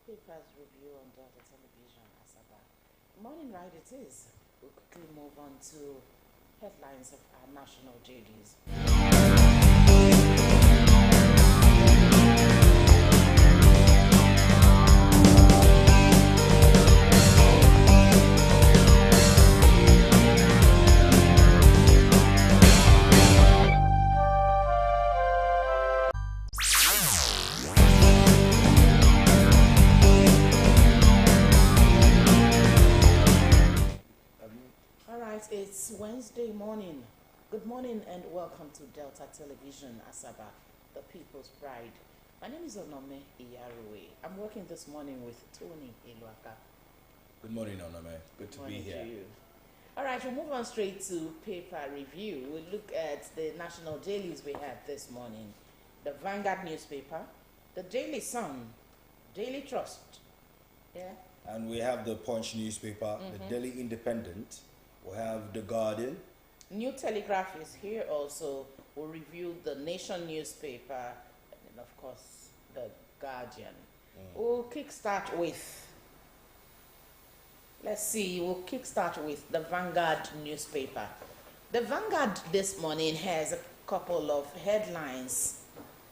Papers review on Delta Television, Asaba. Morning ride it is. We'll quickly move on to headlines of our national dailies. It's Wednesday morning. Good morning and welcome to Delta Television, Asaba, the People's Pride. My name is Onome Iyaruwe. I'm working this morning with Tony Eluaka. Good morning, Onome. Good to be here. To you. All right, we'll move on straight to paper review. We'll look at the national dailies we had this morning. The Vanguard newspaper, the Daily Sun, Daily Trust. Yeah. And we have the Punch newspaper, the Daily Independent. We have the Guardian. New Telegraph is here also. We'll review the Nation newspaper and of course the Guardian. We'll kickstart with, we'll kickstart with the Vanguard newspaper. The Vanguard this morning has a couple of headlines.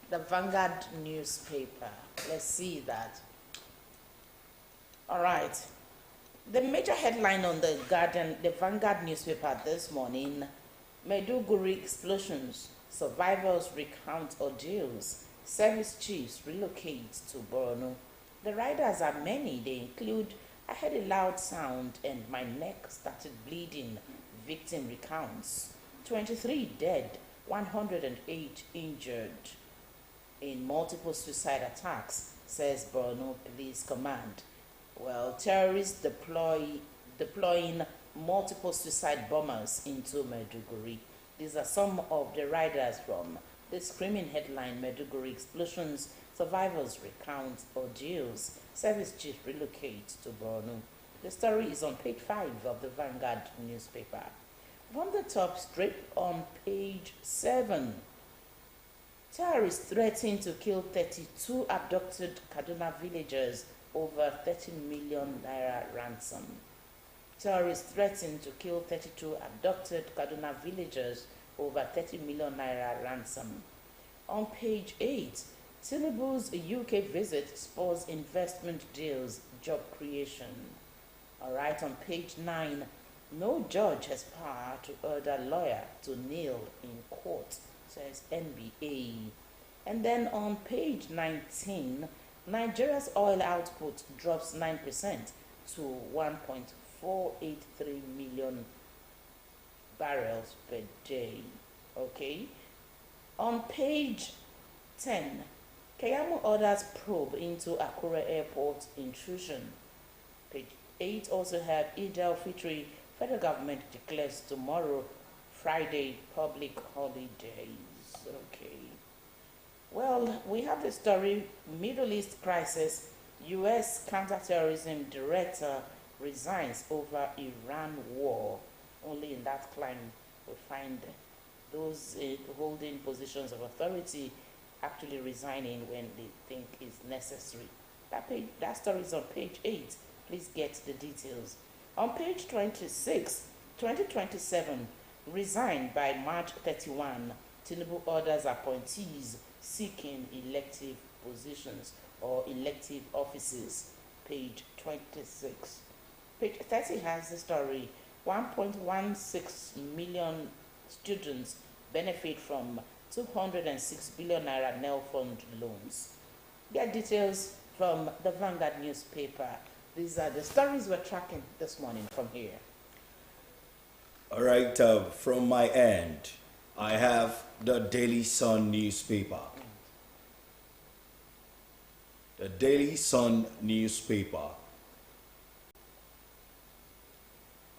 The Vanguard newspaper. Let's see that. All right. The major headline on the Vanguard newspaper this morning: Maiduguri explosions, survivors recount ordeals, service chiefs relocate to Borno. The riders are many. They include, I heard a loud sound and my neck started bleeding. Victim recounts. 23 dead, 108 injured in multiple suicide attacks, says Borno Police Command. Well, terrorists deploying multiple suicide bombers into Maiduguri. These are some of the riders from the screaming headline: Maiduguri explosions, survivors recount ordeals, service chief relocate to Borno. The story is on page 5 of the Vanguard newspaper. From the top strip on page 7, terrorists threaten to kill 32 abducted Kaduna villagers over 30 million naira ransom. Terrorists threaten to kill 32 abducted Kaduna villagers over 30 million naira ransom. On page 8, Tinubu's UK visit spurs investment deals, job creation. All right, on page 9, no judge has power to order lawyer to kneel in court, says NBA. And then on page 19, Nigeria's oil output drops 9% to 1.483 million barrels per day. Okay. On page 10, Keyamo orders probe into Akure Airport intrusion. Page 8 also have Eid al-Fitr. Federal government declares tomorrow, Friday, public holidays. Okay. Well, we have the story: Middle East crisis. U.S. counterterrorism director resigns over Iran war. Only in that climate we find those holding positions of authority actually resigning when they think is necessary. That story is on page 8. Please get the details. On page 26, 2027, resign by March 31. Tinubu orders appointees seeking elective positions or elective offices. Page 26. Page 30 has the story: 1.16 million students benefit from 206 billion naira NEL fund loans. Get details from the Vanguard newspaper. These are the stories we're tracking this morning from here. All right, from my end, I have the Daily Sun newspaper. The Daily Sun newspaper.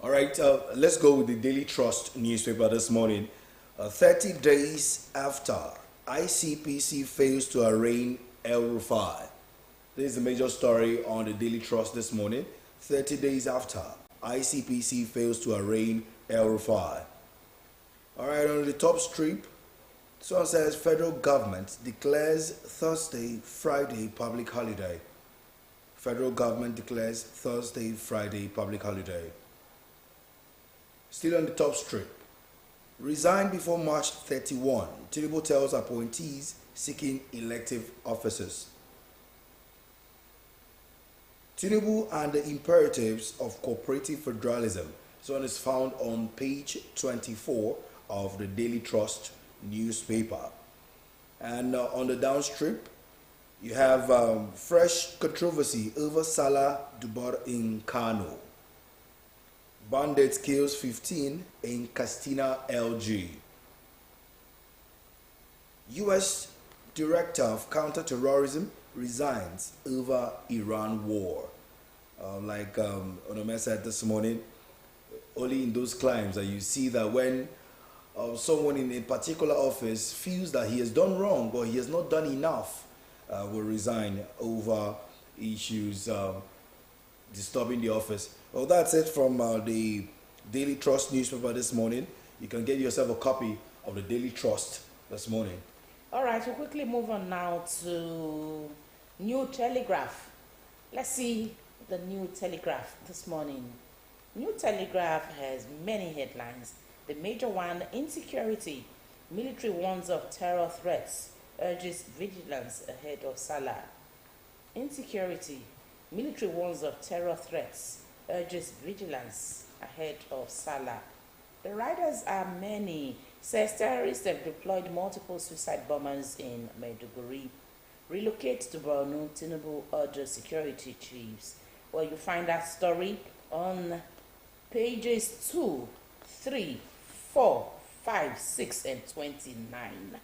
All right, let's go with the Daily Trust newspaper this morning. 30 days after ICPC fails to arraign El-Rufai. This is the major story on the Daily Trust this morning. 30 days after ICPC fails to arraign El-Rufai. All right, on the top strip, this one says federal government declares Thursday, Friday public holiday. Federal government declares Thursday, Friday public holiday. Still on the top strip. Resign before March 31. Tinubu tells appointees seeking elective offices. Tinubu and the imperatives of cooperative federalism. This one is found on page 24 of the Daily Trust newspaper. And on the downstrip, you have fresh controversy over Salah Dubar in Kano. Bandit kills 15 in Castina, LG. U.S. Director of Counterterrorism resigns over Iran war. Like Onome said this morning, only in those climes that you see that when someone in a particular office feels that he has done wrong but he has not done enough, will resign over issues disturbing the office. Well, that's it from the Daily Trust newspaper this morning. You can get yourself a copy of the Daily Trust this morning. All right, we'll quickly move on now to New Telegraph. Let's see the New Telegraph this morning. New Telegraph has many headlines. The major one, insecurity. Military warns of terror threats, urges vigilance ahead of Salah. Insecurity. Military warns of terror threats, urges vigilance ahead of Salah. The riders are many, says terrorists have deployed multiple suicide bombers in Maiduguri. Relocate to Borno, Tinubu urges security chiefs. Well, you find that story on pages 2, 3, 4, 5, 6, and 29.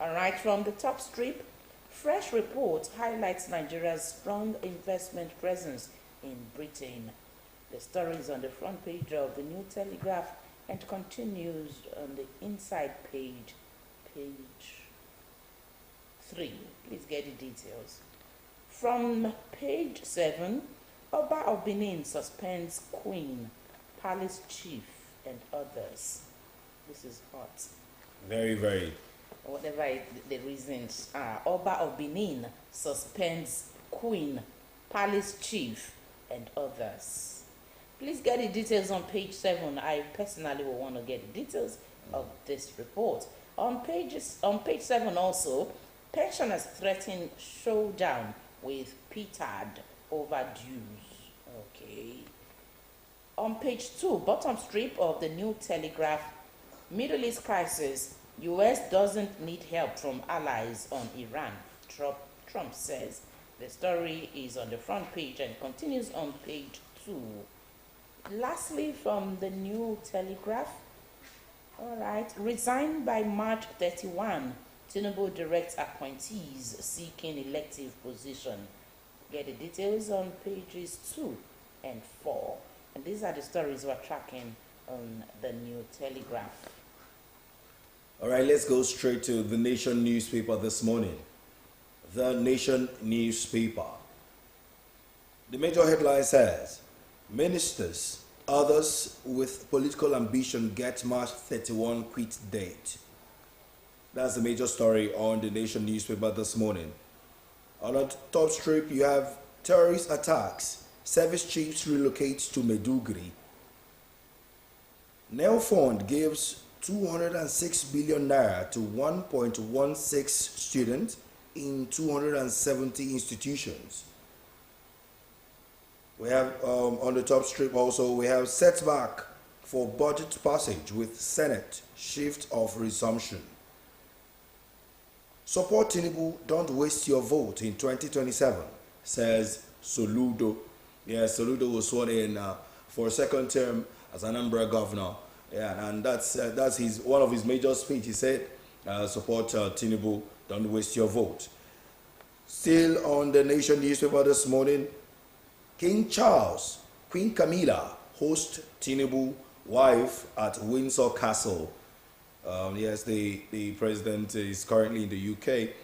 All right, from the top strip, fresh report highlights Nigeria's strong investment presence in Britain. The story is on the front page of the New Telegraph and continues on the inside page, page 3. Please get the details. From page 7, Oba of Benin suspends Queen, Palace Chief, and others. This is hot. Very, very. Whatever the reasons are, Oba of Benin suspends Queen, Palace Chief, and others. Please get the details on page 7. I personally will want to get the details of this report. On page 7 also, pensioners threaten showdown with PTAD over dues. Okay. On page 2, bottom strip of the New Telegraph, Middle East crisis. U.S. doesn't need help from allies on Iran, Trump says. The story is on the front page and continues on page 2. Lastly, from the New Telegraph, all right, resigned by March 31. Tinubu directs appointees seeking elective position. Get the details on pages 2 and 4. And these are the stories we're tracking on the New Telegraph. All right, let's go straight to the Nation newspaper this morning. The Nation newspaper. The major headline says, ministers, others with political ambition get March 31 quit date. That's the major story on the Nation newspaper this morning. On the top strip, you have terrorist attacks. Service chiefs relocate to Maiduguri. Nel Fund gives 206 billion naira to 1.16 students in 270 institutions. We have on the top strip also, we have setback for budget passage with Senate shift of resumption. Support Tinubu, don't waste your vote in 2027, says Soludo. Yes, Soludo was sworn in for a second term as Anambra governor. Yeah, and that's one of his major speech. He said, support Tinubu, don't waste your vote. Still on the Nation newspaper this morning, King Charles, Queen Camilla host Tinubu wife at Windsor Castle. Yes, the president is currently in the UK,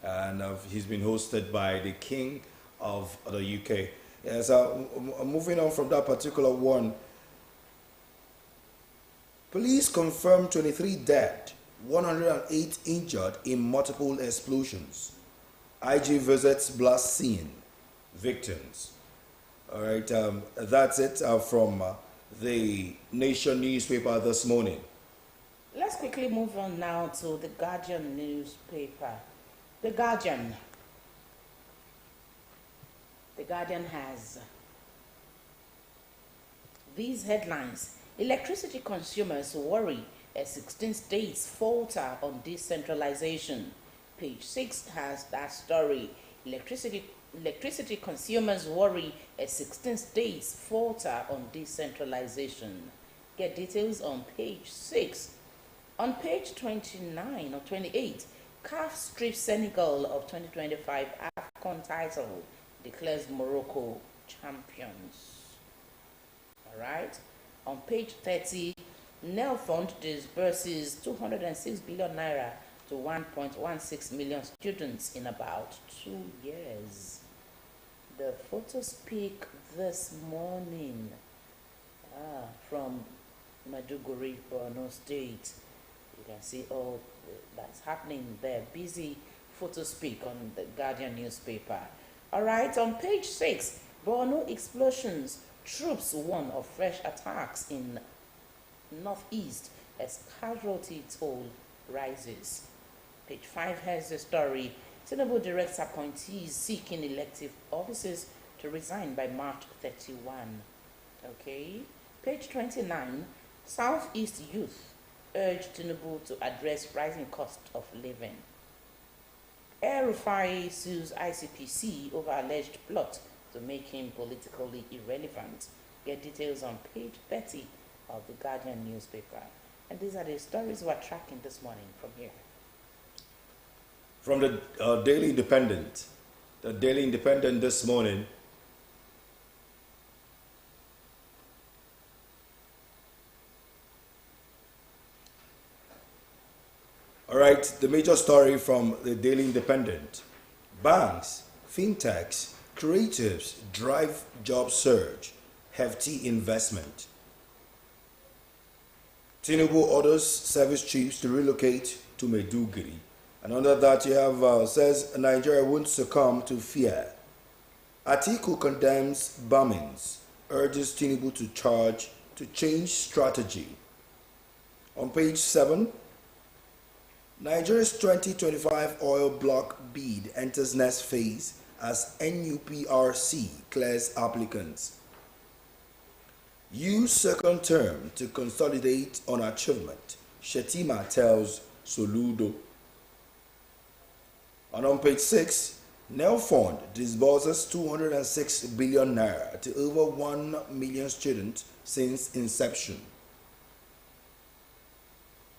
and he's been hosted by the King of the UK. Yes, moving on from that particular one, police confirm 23 dead, 108 injured in multiple explosions. IG visits blast scene. victims. All right, that's it from the Nation newspaper this morning. Let's quickly move on now to the Guardian newspaper. The Guardian has these headlines. Electricity consumers worry as 16 states falter on decentralization. Page 6 has that story. Electricity consumers worry as 16 states falter on decentralization. Get details on page 6. On page 29 or 28, CAF strips Senegal of 2025 AFCON title, declares Morocco champions. All right. On page 30, Nel Fund disburses 206 billion naira to 1.16 million students in about 2 years. The photos speak this morning from Maiduguri, Borno State. You can see all that's happening there. Busy photo speak on the Guardian newspaper. All right, on page 6, Borno explosions. Troops warn of fresh attacks in northeast as casualty toll rises. Page 5 has the story. Tinubu directs appointees seeking elective offices to resign by March 31. Okay. Page 29, Southeast youth urge Tinubu to address rising cost of living. El-Rufai sues ICPC over alleged plot to make him politically irrelevant. Get details on page 30 of the Guardian newspaper. And these are the stories we're tracking this morning from here. From the Daily Independent. The Daily Independent this morning. All right, the major story from the Daily Independent. Banks, fintechs, creatives drive job surge, hefty investment. Tinubu orders service chiefs to relocate to Maiduguri. And under that you have, says Nigeria won't succumb to fear. Atiku condemns bombings, urges Tinubu to change strategy. On page 7, Nigeria's 2025 oil block bid enters next phase as NUPRC clears applicants. Use second term to consolidate on achievement, Shetima tells Soludo. And on page 6, Nel Fund disburses 206 billion naira to over 1 million students since inception.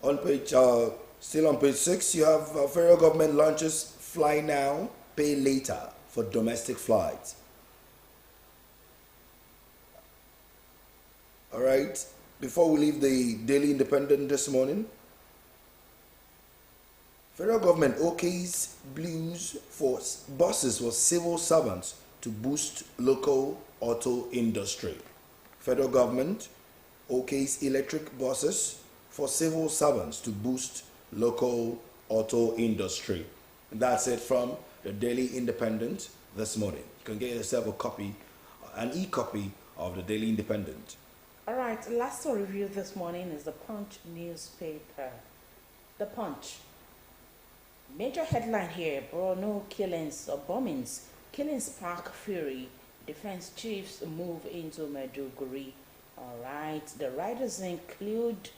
On page, still on page 6, you have federal government launches Fly Now, Pay Later for domestic flights. All right, before we leave the Daily Independent this morning, federal government okays blues for buses for civil servants to boost local auto industry. Federal government okays electric buses for civil servants to boost local auto industry. And that's it from the Daily Independent this morning. You can get yourself a copy, an e-copy of the Daily Independent. All right, last to review this morning is the Punch newspaper. The Punch. Major headline here, Borno killings or bombings. Killings spark fury. Defense chiefs move into Maiduguri. All right, the riders include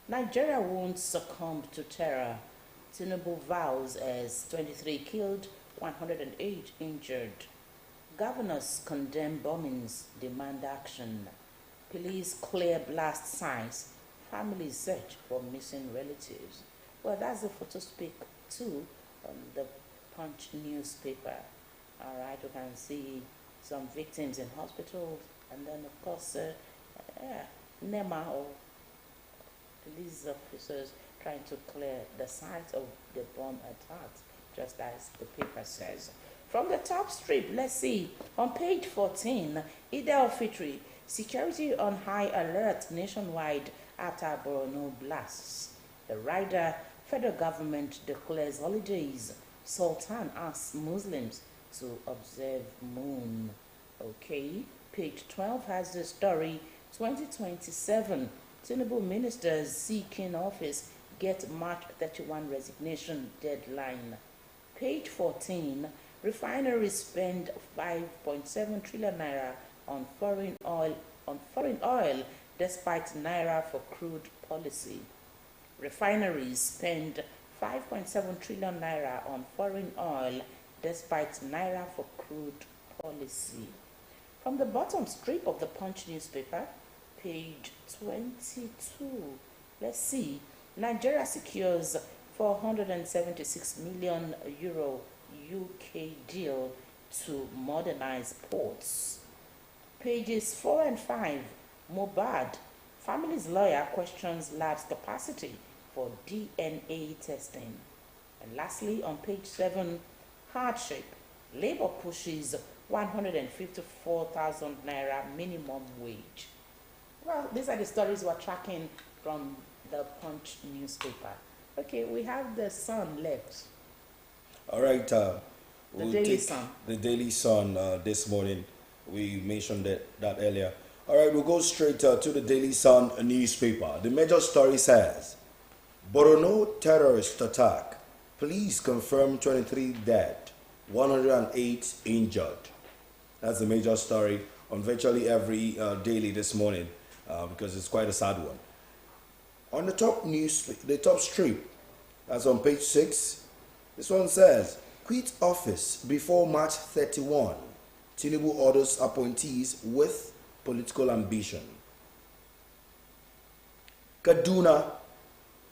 Nigeria won't succumb to terror. Tinubu vows as 23 killed, 108 injured. Governors condemn bombings, demand action. Police clear blast sites. Families search for missing relatives. Well, that's the photo speak too on the Punch newspaper. All right, you can see some victims in hospitals, and then of course, NEMA or police officers trying to clear the site of the bomb attacks, just as the paper says. From the top strip, let's see, on page 14, Eid al-Fitr, security on high alert nationwide after Borno blasts. The rider, federal government declares holidays. Sultan asks Muslims to observe moon. Okay, page 12 has the story 2027 Tinubu ministers seeking office get March 31 resignation deadline. Page 14, refineries spend 5.7 trillion naira on foreign oil despite naira for crude policy. Refineries spend 5.7 trillion naira on foreign oil despite naira for crude policy. From the bottom strip of the Punch newspaper, page 22, let's see. Nigeria secures 476 million euro UK deal to modernize ports. Pages 4 and 5, Mohbad, family's lawyer questions lab's capacity for DNA testing. And lastly, on page 7, hardship, Labour pushes 154,000 naira minimum wage. Well, these are the stories we're tracking from the Punch newspaper. Okay, we have the Sun left. All right. We'll Daily take Sun. The Daily Sun this morning. We mentioned that earlier. All right, we'll go straight to the Daily Sun newspaper. The major story says, Borno terrorist attack. Police confirm 23 dead, 108 injured. That's the major story on virtually every daily this morning because it's quite a sad one. On the top strip, that's on page 6, this one says, quit office before March 31. Tinubu orders appointees with political ambition. Kaduna,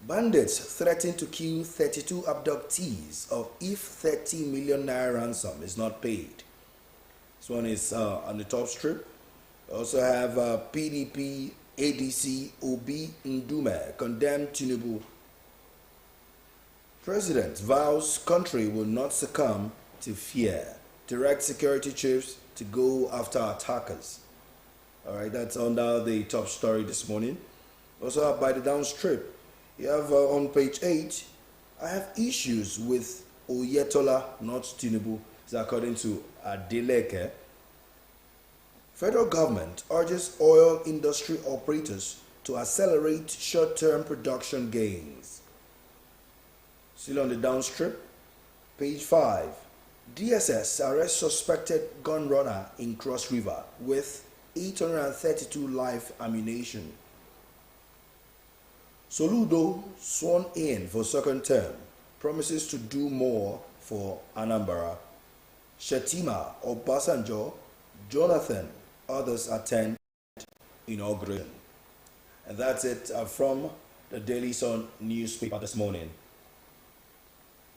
bandits threaten to kill 32 abductees if 30 million naira ransom is not paid. This one is on the top strip. We also have PDP, ADC, Obi Ndume condemn Tinubu. President vows country will not succumb to fear. Direct security chiefs to go after attackers. All right, that's under the top story this morning. Also by the down strip, you have on page 8, I have issues with Oyetola, not Tinubu. It's according to Adeleke. Federal government urges oil industry operators to accelerate short-term production gains. Still on the downstrip, page 5. DSS arrests suspected gun runner in Cross River with 832 live ammunition. Soludo sworn in for second term, promises to do more for Anambra. Shetima, Obasanjo, Jonathan, others attend inauguration. And that's it from the Daily Sun newspaper this morning.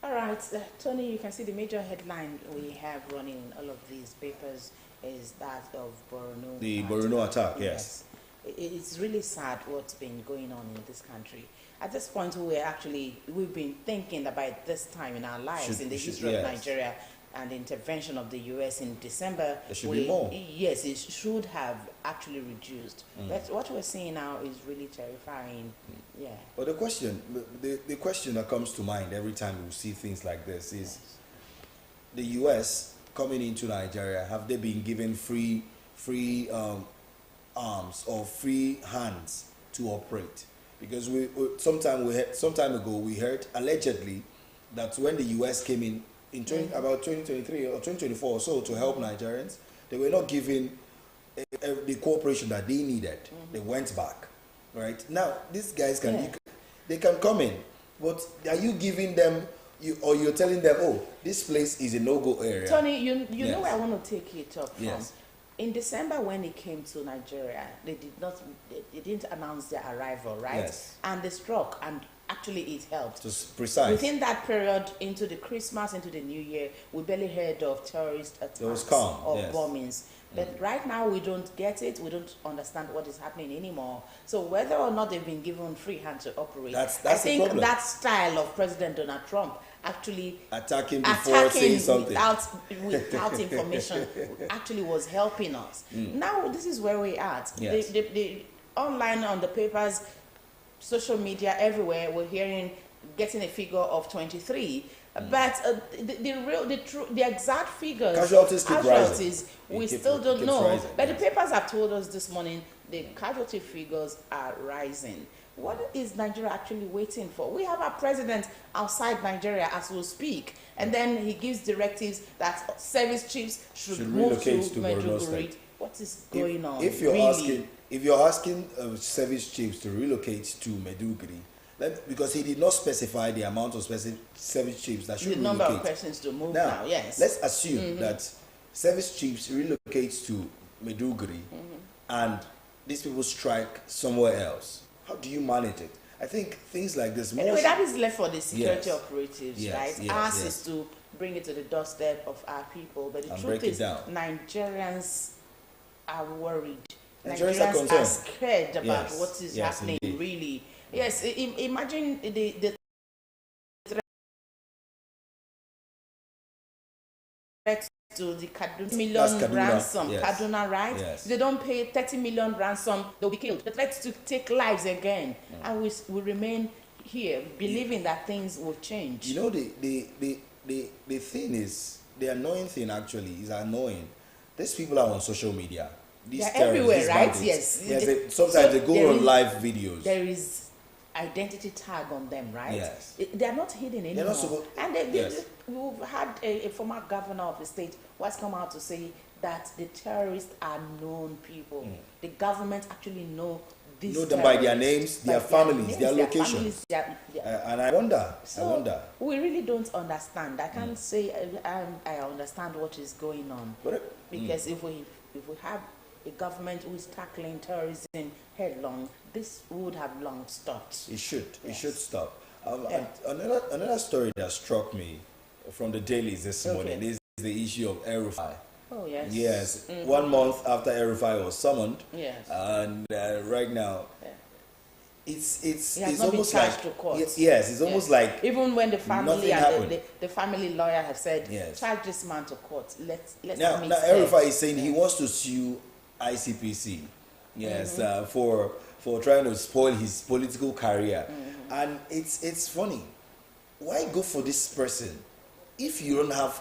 All right, Tony, you can see the major headline we have running in all of these papers is that of Borno. The Borno attack, yes. It's really sad what's been going on in this country. At this point, we've been thinking that by this time in our lives, in the history of Nigeria and the intervention of the U.S. in December, there should be more. Yes, it should have actually reduced. But what we're seeing now is really terrifying. Yeah. But the question that comes to mind every time we see things like this is, the U.S. coming into Nigeria, have they been given free arms or free hands to operate? Because some time ago we heard allegedly that when the U.S. came in about 2023 or 2024 or so to help Nigerians, they were not given the cooperation that they needed. They went back. Right now, these guys can come in, but are you giving them? You're telling them, oh, this place is a no-go area. Tony, you know where I want to take it up from. Yes. In December, when it came to Nigeria, they didn't announce their arrival, right? Yes. And they struck, and actually it helped. Just precise. Within that period, into the Christmas, into the New Year, we barely heard of terrorist attacks or bombings. But right now, we don't get it. We don't understand what is happening anymore. So whether or not they've been given free hand to operate, that's I think the problem. that style of President Donald Trump actually attacking before saying something without information actually was helping us. Now this is where we're at. Yes. The online, on the papers, social media, everywhere, we're getting a figure of 23 But the exact figures, Casualties keep casualties, rising. we It keep- still it don't keeps know. rising, But yes. the papers have told us this morning the casualty figures are rising. What is Nigeria actually waiting for? We have our president outside Nigeria as we speak, and then he gives directives that service chiefs should move to relocate to Borno Maiduguri. State. What is going on? If you're really? asking service chiefs to relocate to Meduguri, because he did not specify the amount of service chiefs that should The number relocate. of persons to move now, yes. Let's assume that service chiefs relocate to Meduguri and these people strike somewhere else. How do you manage it? I think things like this. Anyway, that is left for the security Yes. operatives, Yes, right? yes, Ours yes. is to bring it to the doorstep of our people. But the And truth break it is, down. Nigerians are worried. Nigerians are Nigerians are concerned. scared about Yes, what is yes, happening, indeed. really. Yes, imagine the threat to the Kaduna million That's Kaduna, ransom. yes. Kaduna, right? Yes. If they don't pay 30 million ransom, they'll be killed. The threat to take lives again. And we remain here believing that things will change. You know, the thing is, the annoying thing actually is annoying. These people are on social media. These They're terrorists, everywhere, these right? bandits. Yes. Yes, sometimes So they go there on is- live videos. There is identity tag on them, right? Yes. They are not hidden anymore. not supposed- And Yes. we've had a former governor of the state who has come out to say that the terrorists are known people. The government actually know these Know them by their terrorists, names, by their families, names, their locations. families, And I wonder, So we really don't understand. I can't say I understand what is going on. But, Because if we have a government who is tackling terrorism headlong, this would have long stopped. it should. It Yes. should stop. Yeah. And another story that struck me from the dailies this Okay. morning is the issue of El-Rufai. Oh yes. Yes, 1 month after El-Rufai was summoned, Yes. and right now, Yeah. it's He has it's not been almost charged like to court. yes, it's almost like even when the family nothing and happened. the family lawyer have said, Yes. charge this man to court. Let's now meet El-Rufai there. is saying he wants to sue ICPC, yes, for trying to spoil his political career, and it's funny. Why go for this person if you don't have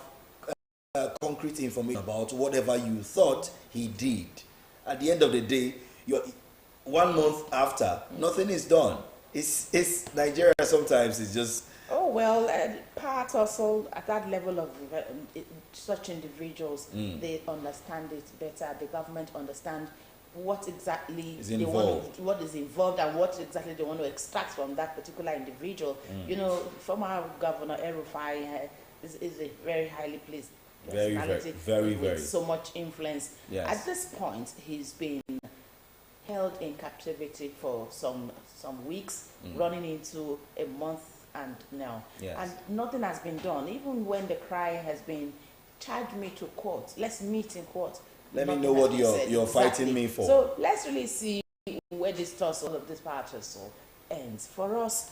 concrete information about whatever you thought he did? At the end of the day, you're 1 month after, nothing is done. It's Nigeria sometimes is just Oh well, part also at that level of such individuals, they understand it better. The government understand what exactly Is they involved. what is involved, and what exactly they want to extract from that particular individual. You know, former Governor El-Rufai is a very highly placed Very, personality very, with very. so much influence. Yes. At this point, he's been held in captivity for some weeks, running into a month and now. Yes. And nothing has been done. Even when the cry has been, charge me to court, let's meet in court. Let me Nothing know has what been you're said. fighting Exactly. me for. So let's really see where this tussle of this power tussle ends. For us,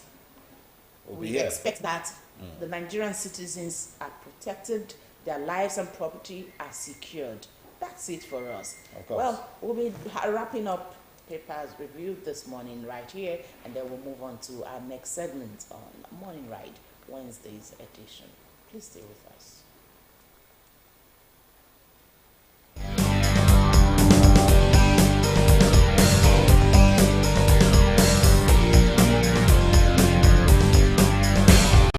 We'll be we here. expect that the Nigerian citizens are protected, their lives and property are secured. That's it for us. Of course. Well, we'll be wrapping up papers reviewed this morning right here, and then we'll move on to our next segment on Morning Ride, Wednesday's edition. Please stay with us.